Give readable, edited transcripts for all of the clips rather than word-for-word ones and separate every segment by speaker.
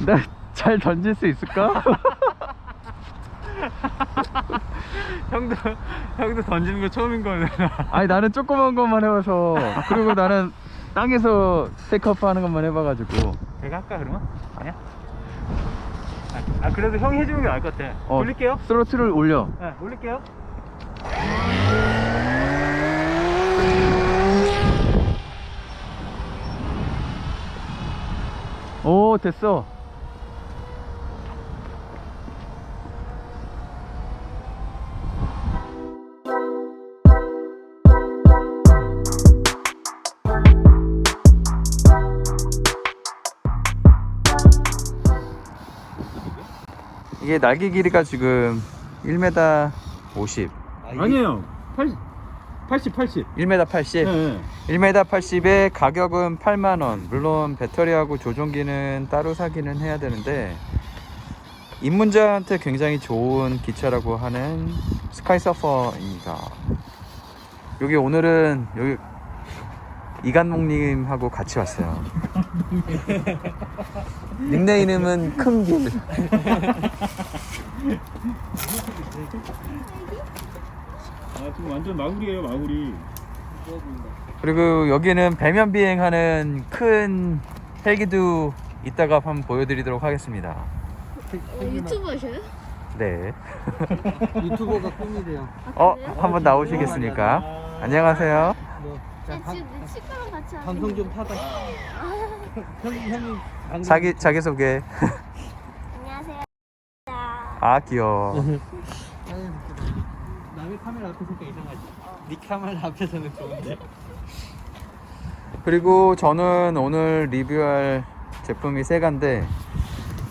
Speaker 1: 나 잘 던질 수 있을까?
Speaker 2: 형도 던지는 거 처음인 거네.
Speaker 1: 아니 나는 조그만 것만 해봐서. 그리고 나는 땅에서 테이크업 하는 것만 해봐가지고.
Speaker 2: 내가 할까 그러면? 아니야? 그래도 형이 해주는 게 나을 것 같아. 올릴게요.
Speaker 1: 스로틀을 올려.
Speaker 2: 네, 올릴게요.
Speaker 1: 오 됐어. 이게 날개 길이가 지금 1m 50.
Speaker 2: 아니에요. 80.
Speaker 1: 1m 80.
Speaker 2: 네.
Speaker 1: 1m 80에 가격은 8만원. 물론 배터리하고 조종기는 따로 사기는 해야 되는데, 입문자한테 굉장히 좋은 기차라고 하는 스카이서퍼입니다. 여기 오늘은 여기 이간목님하고 같이 왔어요. 닉네임은 큰길.
Speaker 2: 지금 완전 마구리예요, 마구리.
Speaker 1: 그리고 여기는 배면 비행하는 큰 헬기도 이따가 한번 보여드리도록 하겠습니다.
Speaker 3: 유튜버셔요?
Speaker 1: 네.
Speaker 4: 유튜버가 꿈이래요.
Speaker 1: 한번 나오시겠습니까? 안녕하세요.
Speaker 3: 지금 내 친구랑 같이 하는
Speaker 4: 방송 좀 타다. 형이
Speaker 1: 자기소개.
Speaker 3: 안녕하세요.
Speaker 1: 아, 귀여워.
Speaker 4: 남의 카메라 앞에 서니까 이상하지. 네 카메라 앞에서는 좋은데.
Speaker 1: 그리고 저는 오늘 리뷰할 제품이 세가인데,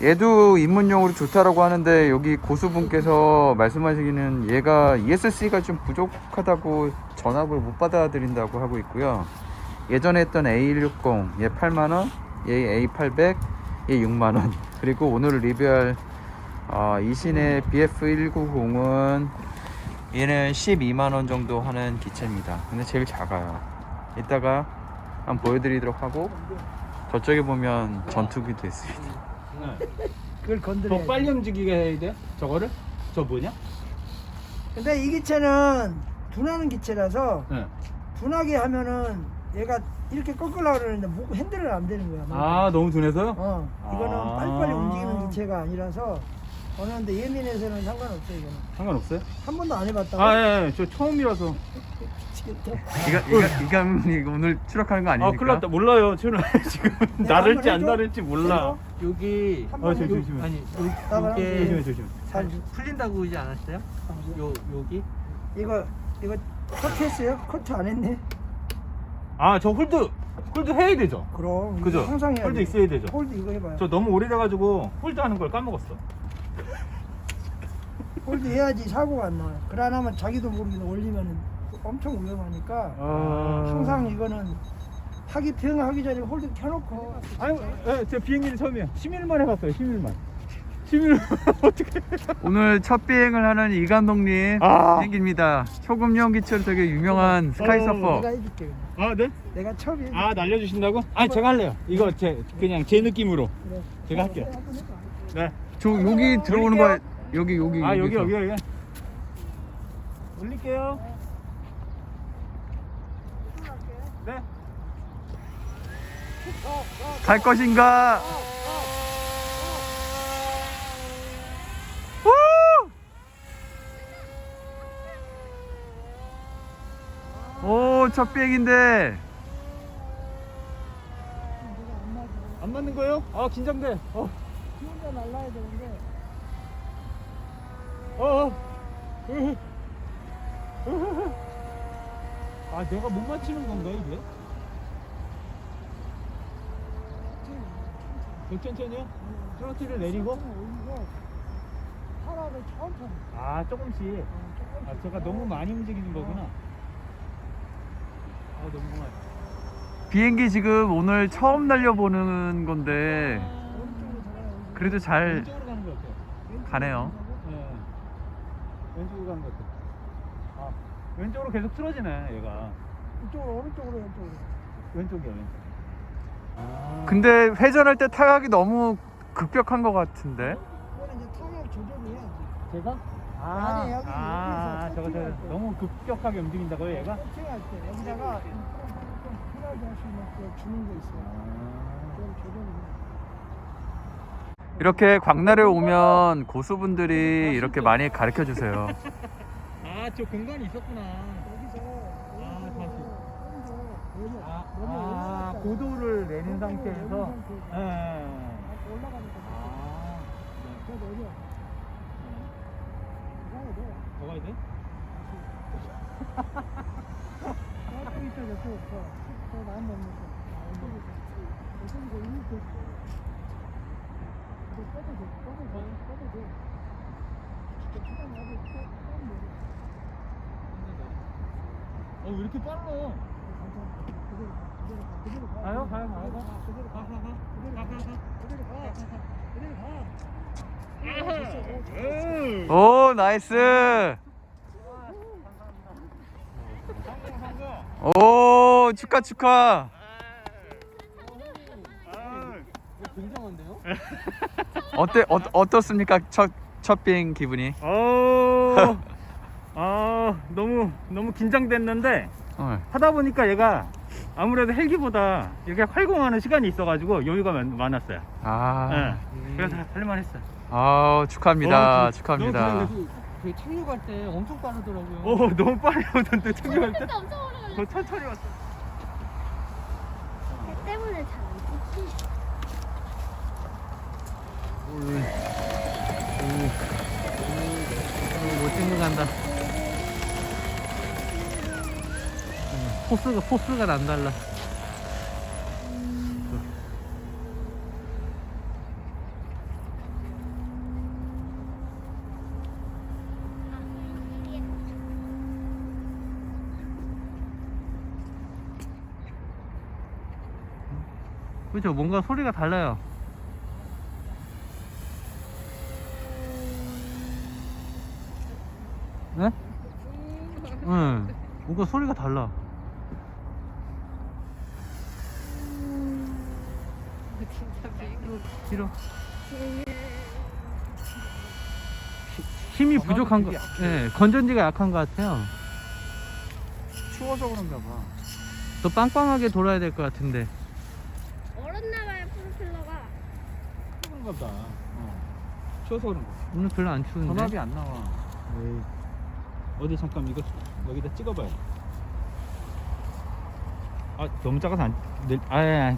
Speaker 1: 얘도 입문용으로 좋다라고 하는데, 여기 고수분께서 말씀하시기는 얘가 ESC가 좀 부족하다고 전압을 못 받아들인다고 하고 있고요. 예전에 했던 A160 얘 8만원, 얘 A800 얘 6만원. 그리고 오늘 리뷰할 이신의 BF190은 얘는 12만원 정도 하는 기체입니다. 근데 제일 작아요. 이따가 한번 보여드리도록 하고, 저쪽에 보면 전투기도 있습니다.
Speaker 4: 그걸 건드려.
Speaker 2: 더 빨리 움직이게 해야 돼? 저거를? 저 뭐냐?
Speaker 4: 근데 이 기체는 둔하는 기체라서
Speaker 2: 네.
Speaker 4: 둔하게 하면은 얘가 이렇게 꺾으려고 그러는데 핸들은 안 되는 거야.
Speaker 2: 너무 둔해서요?
Speaker 4: 이거는
Speaker 2: 아.
Speaker 4: 빨리빨리 움직이는 기체가 아니라서 어느 정도 예민해서는 상관없어요. 이거는
Speaker 2: 상관없어요?
Speaker 4: 한 번도 안 해봤다고.
Speaker 2: 예. 저 처음이라서.
Speaker 4: 미치겠다.
Speaker 1: 이감이 오늘 추락하는 거 아닙니까?
Speaker 2: 큰일 났다. 몰라요. 저는 지금 나를지 안
Speaker 4: 한번 해줘?
Speaker 2: 나를지 몰라.
Speaker 4: 여기
Speaker 2: 어, 조심해.
Speaker 4: 아니
Speaker 2: 조심해,
Speaker 4: 이게
Speaker 2: 조심해.
Speaker 4: 살
Speaker 5: 풀린다고 그러지 않았어요? 여기?
Speaker 4: 이거 커트했어요? 커트 안 했네.
Speaker 2: 저 홀드 해야 되죠?
Speaker 4: 그럼 이거
Speaker 2: 그죠?
Speaker 4: 항상 해야지.
Speaker 2: 홀드 있어야 되죠?
Speaker 4: 홀드 이거 해봐요.
Speaker 2: 저 너무 오래돼가지고 홀드 하는 걸 까먹었어.
Speaker 4: 홀드 해야지 사고가 안 나요. 그래 안 하면 자기도 모르게 올리면 엄청 위험하니까 항상 이거는 병하기 전에 홀드 켜놓고.
Speaker 2: 아니, 제 비행기는 처음이에요. 11만 해봤어요. 11만 어떻게?
Speaker 1: 오늘 첫 비행을 하는 이간동님 비행기입니다. 초급용 기체로 되게 유명한 스카이서퍼.
Speaker 4: 내가 해줄게. 그냥.
Speaker 2: 네?
Speaker 4: 내가 처음에.
Speaker 2: 날려주신다고? 제가 할래요. 이거 그냥 제 느낌으로
Speaker 4: 그래.
Speaker 2: 제가 할게요.
Speaker 4: 한번 해봐.
Speaker 2: 네.
Speaker 1: 저 여기 들어오는 거 여기.
Speaker 2: 여기.
Speaker 1: 여기서.
Speaker 2: 올릴게요. 네.
Speaker 1: 갈 것인가? 오, 첫 비행인데.
Speaker 2: 안 맞는 거예요? 긴장돼.
Speaker 4: 지 혼자 날라야 되는데.
Speaker 2: 내가 못 맞히는 건가 이게? 천천히요? 트로트를 내리고?
Speaker 4: 올리고 하나를 천천히.
Speaker 2: 조금씩.
Speaker 4: 조금씩.
Speaker 2: 제가 너무 많이 움직이는 거구나. 너무 많이.
Speaker 1: 비행기 지금 오늘 처음 날려보는 건데
Speaker 4: 오른쪽으로 들어가요.
Speaker 1: 그래도 잘
Speaker 2: 왼쪽으로 가는 것 같아요.
Speaker 1: 가네요.
Speaker 2: 네. 왼쪽으로 가는 것 같아요. 왼쪽으로 계속 틀어지네 얘가.
Speaker 4: 이쪽으로 오른쪽으로 왼쪽으로.
Speaker 2: 왼쪽.
Speaker 1: 근데 회전할 때 타각이 너무 급격한 것 같은데.
Speaker 4: 그거는 이제 타격 조절을 해야지.
Speaker 2: 제가?
Speaker 4: 아니, 여기
Speaker 2: 저거 너무 급격하게 움직인다고요, 얘가?
Speaker 4: 코팅할 때 여기다가 좀 편하게 할 수 있는 그 주는 게 있어요. 좀 조절을 해.
Speaker 1: 이렇게 광나루에 오면 고수분들이 이렇게 많이 가르쳐 주세요.
Speaker 2: 아, 저 공간이 있었구나. 고도를 내는 상태에서. 예.
Speaker 4: 올라가는 거. 그래도 어려.
Speaker 2: 더 가야 돼?
Speaker 4: 또 있어, 저 나무 없는 거. 이거 이렇게. 이거 꺼도 돼. 시간 나도
Speaker 2: 왜 이렇게 빨라? 가요?
Speaker 1: 오, 나이스. 오, 축하.
Speaker 5: 굉장한데요?
Speaker 1: 어떻습니까? 첫 비행 기분이?
Speaker 2: 너무 긴장됐는데
Speaker 1: 어.
Speaker 2: 하다 보니까 얘가 아무래도 헬기보다 이렇게 활공하는 시간이 있어가지고 여유가 많았어요.
Speaker 1: 아,
Speaker 2: 그래서 할만했어요.
Speaker 1: 축하합니다.
Speaker 2: 너무
Speaker 1: 축하합니다.
Speaker 5: 그 착륙할 때 엄청 빠르더라고요.
Speaker 2: 너무 빨리 오던데 착륙할 때
Speaker 3: 근데 엄청 오래 걸려.
Speaker 2: 더 천천히 왔어.
Speaker 3: 배 때문에 잘 안 찍히.
Speaker 5: 못 찍는 간다. 포스가 남달라. 그렇죠. 뭔가 소리가 달라요. 네? 응. 뭔가 소리가 달라. 싫어. 힘이 부족한 거. 네, 건전지가 약한 것 같아요.
Speaker 1: 추워서 그런가 봐.
Speaker 5: 더 빵빵하게 돌아야 될 것 같은데.
Speaker 3: 얼었나봐요 프로펠러가.
Speaker 2: 그런가 보다. 추워서 그런 거.
Speaker 5: 오늘 별로 안 추운데.
Speaker 2: 전압이 안 나와. 어디 잠깐 이거 여기다 찍어봐요. 너무 작아서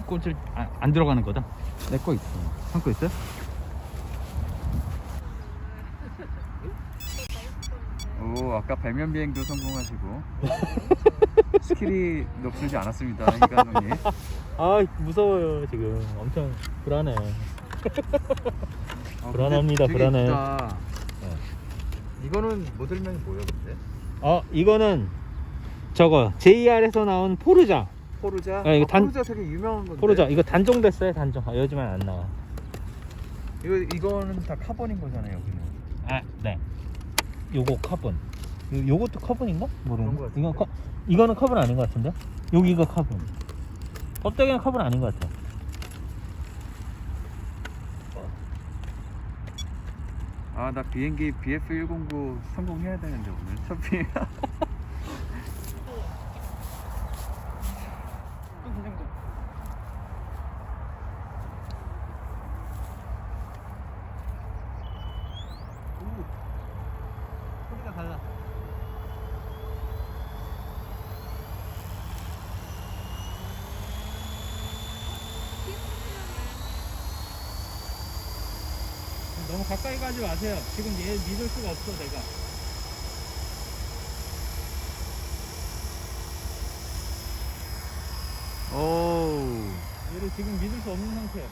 Speaker 2: 꽂을 안 들어가는 거다. 내 거 있어. 한 거 있어요?
Speaker 1: 오, 아까 배면 비행도 성공하시고 스킬이 높지 않았습니다, 이관호님.
Speaker 2: 무서워요 지금. 엄청 불안해. 불안합니다,
Speaker 1: 되게
Speaker 2: 불안해.
Speaker 1: 있다. 이거는 모델명이 뭐예요, 근데?
Speaker 2: 이거는 저거 JR에서 나온 포르자.
Speaker 1: 포르자?
Speaker 2: 이거
Speaker 1: 포르자 되게 유명한 건데.
Speaker 2: 포르자 이거 단종됐어요, 단종. 요즘엔 안 나와.
Speaker 1: 이거는 다 카본인 거잖아요, 여기는.
Speaker 2: 네. 요거 카본. 요것도 카본인가?
Speaker 1: 그런 거
Speaker 2: 모르겠네.
Speaker 1: 같은데.
Speaker 2: 이거는 카본 아닌 것 같은데? 여기가 카본. 껍데기는 카본 아닌 것 같아.
Speaker 1: 나 비행기 BF109 성공해야 되는데 오늘 첫 비행.
Speaker 5: 소리가 달라.
Speaker 2: 너무 가까이 가지 마세요. 지금 얘 믿을 수가 없어, 내가.
Speaker 1: 오.
Speaker 2: 얘를 지금 믿을 수 없는 상태야.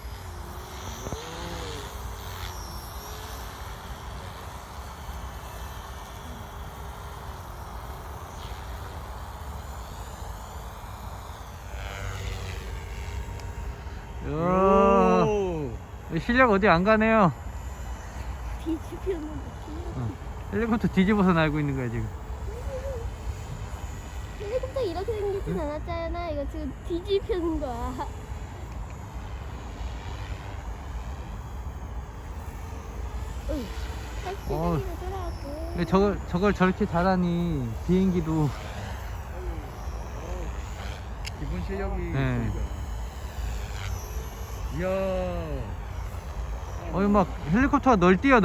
Speaker 5: 실력 어디 안 가네요.
Speaker 3: 뒤집히는
Speaker 5: 헬리콥터 뒤집어서 날고 있는 거야 지금.
Speaker 3: 헬리콥터 이렇게 생기진 않았잖아. 이거 지금 뒤집히는 거야.
Speaker 5: 어.
Speaker 3: 택시 돌아왔고.
Speaker 5: 근데 저걸 저렇게 잘하니 비행기도
Speaker 1: 기본 실력이
Speaker 5: 네.
Speaker 1: 있으니까. 이야.
Speaker 5: 막 헬리콥터가 널 뛰어.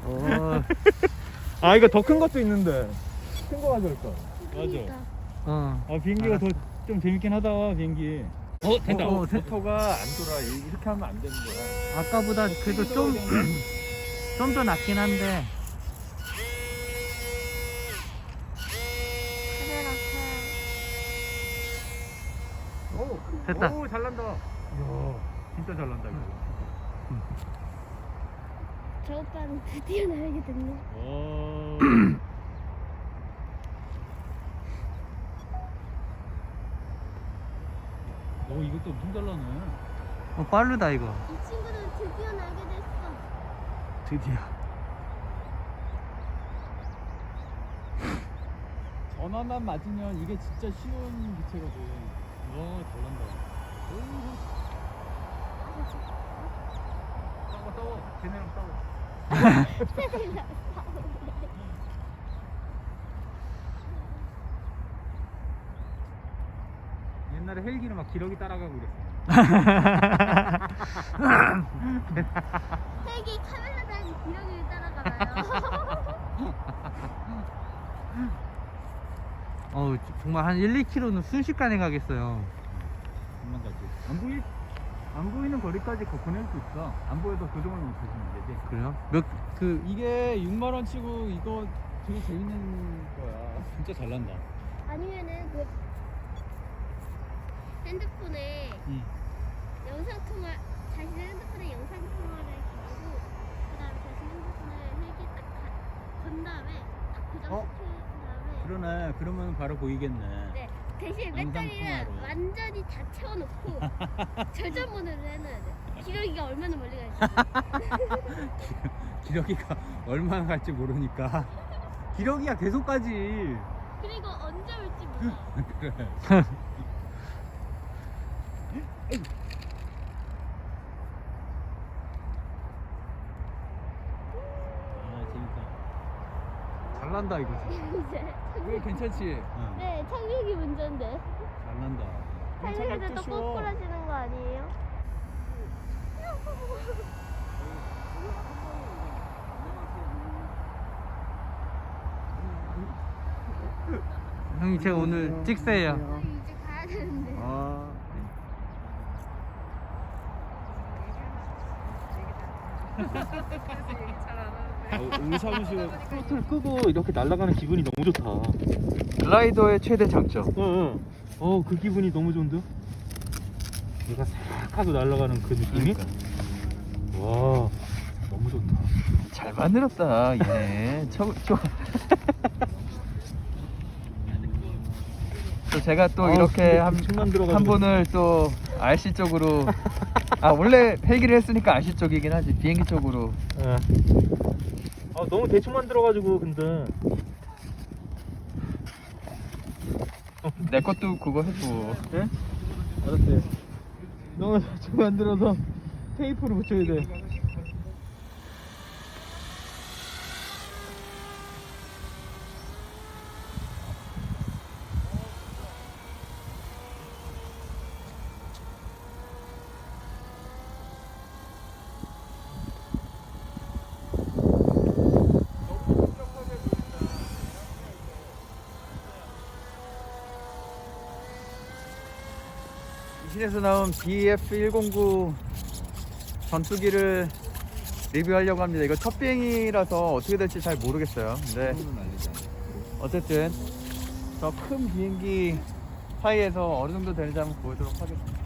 Speaker 5: 어,
Speaker 2: 아 이거 더 큰 것도 있는데 큰 거 가져올까?
Speaker 3: 그러니까.
Speaker 2: 아 비행기가 더 좀 재밌긴 하다 비행기. 된다.
Speaker 1: 모터가 안 돌아. 이렇게 하면 안 되는 거야.
Speaker 5: 아까보다 그래도 좀 더 낫긴 한데. 됐다.
Speaker 2: 오 잘난다. 이야 진짜 잘난다 이거.
Speaker 3: 저 오빠는 드디어 날게 됐네.
Speaker 2: 오. 오 이것도 엄청 잘나네.
Speaker 5: 빠르다 이거.
Speaker 3: 이 친구는 드디어 날게 됐어.
Speaker 5: 드디어.
Speaker 2: 전화만 맞으면 이게 진짜 쉬운 기체거든. 와 잘난다. 싸워 걔네랑 싸워. 옛날에 헬기는 막 기러기 따라가고 그랬어.
Speaker 3: 헬기 카메라 달린 기억을 따라가나요?
Speaker 5: 정말 한 1, 2km는 순식간에 가겠어요.
Speaker 2: 금방 가지. 안 보이는 거리까지 보낼 수 있어. 안 보여도 그 정도는 보시면 되지.
Speaker 5: 그래요?
Speaker 2: 이게 6만 원 치고 이거 되게 재밌는 거야. 진짜 잘난다.
Speaker 3: 아니면은 그 핸드폰에
Speaker 2: 응.
Speaker 3: 영상 통화 자신 핸드폰에 영상 통화를 걸고 그다음에 자신 핸드폰에 헬기 딱건 다음에 딱 고정시킨 다음에
Speaker 2: 그러네. 그러면 바로 보이겠네.
Speaker 3: 네 대신
Speaker 2: 영상
Speaker 3: 배터리를
Speaker 2: 통화로.
Speaker 3: 완전히 다 채워놓고 절전 모드를 해놔야 돼. 기러기가 얼마나 멀리 갈지.
Speaker 2: 기러기가 얼마나 갈지 모르니까. 기러기가 계속 가지.
Speaker 3: 그리고 언제 올지 몰라.
Speaker 2: 그래. 아 재밌다. 잘난다 이거.
Speaker 3: 이제
Speaker 2: 이거 괜찮지? 응.
Speaker 3: 네 착륙이 문제인데.
Speaker 2: 잘난다.
Speaker 3: 착륙인데 또 꼬꾸라지는 거 아니에요?
Speaker 5: 형님 제가 오늘 찍세요.
Speaker 3: 이제 가야 되는데.
Speaker 2: 아. 우리 사무실 프로트를 끄고 이렇게 날아가는 기분이 너무 좋다.
Speaker 1: 글라이더의 최대 장점.
Speaker 2: 그 기분이 너무 좋은데? 얘가 싹 하고 날아가는 그 느낌이? 와, 너무 좋다.
Speaker 1: 잘 만들었다 얘네. 또 제가 또 이렇게 한 분을 또 RC 쪽으로 원래 헬기를 했으니까 RC 쪽이긴 하지. 비행기 쪽으로.
Speaker 2: 너무 대충 만들어가지고 근데
Speaker 1: 내 것도 그거 해줘.
Speaker 2: 네? 알았어요. 너무 대충 만들어서 테이프로 붙여야 돼.
Speaker 1: 신에서 나온 BF109 전투기를 리뷰하려고 합니다. 이거 첫 비행이라서 어떻게 될지 잘 모르겠어요. 근데 어쨌든 저 큰 비행기
Speaker 5: 사이에서 어느 정도 되는지 한번 보여드리도록 하겠습니다.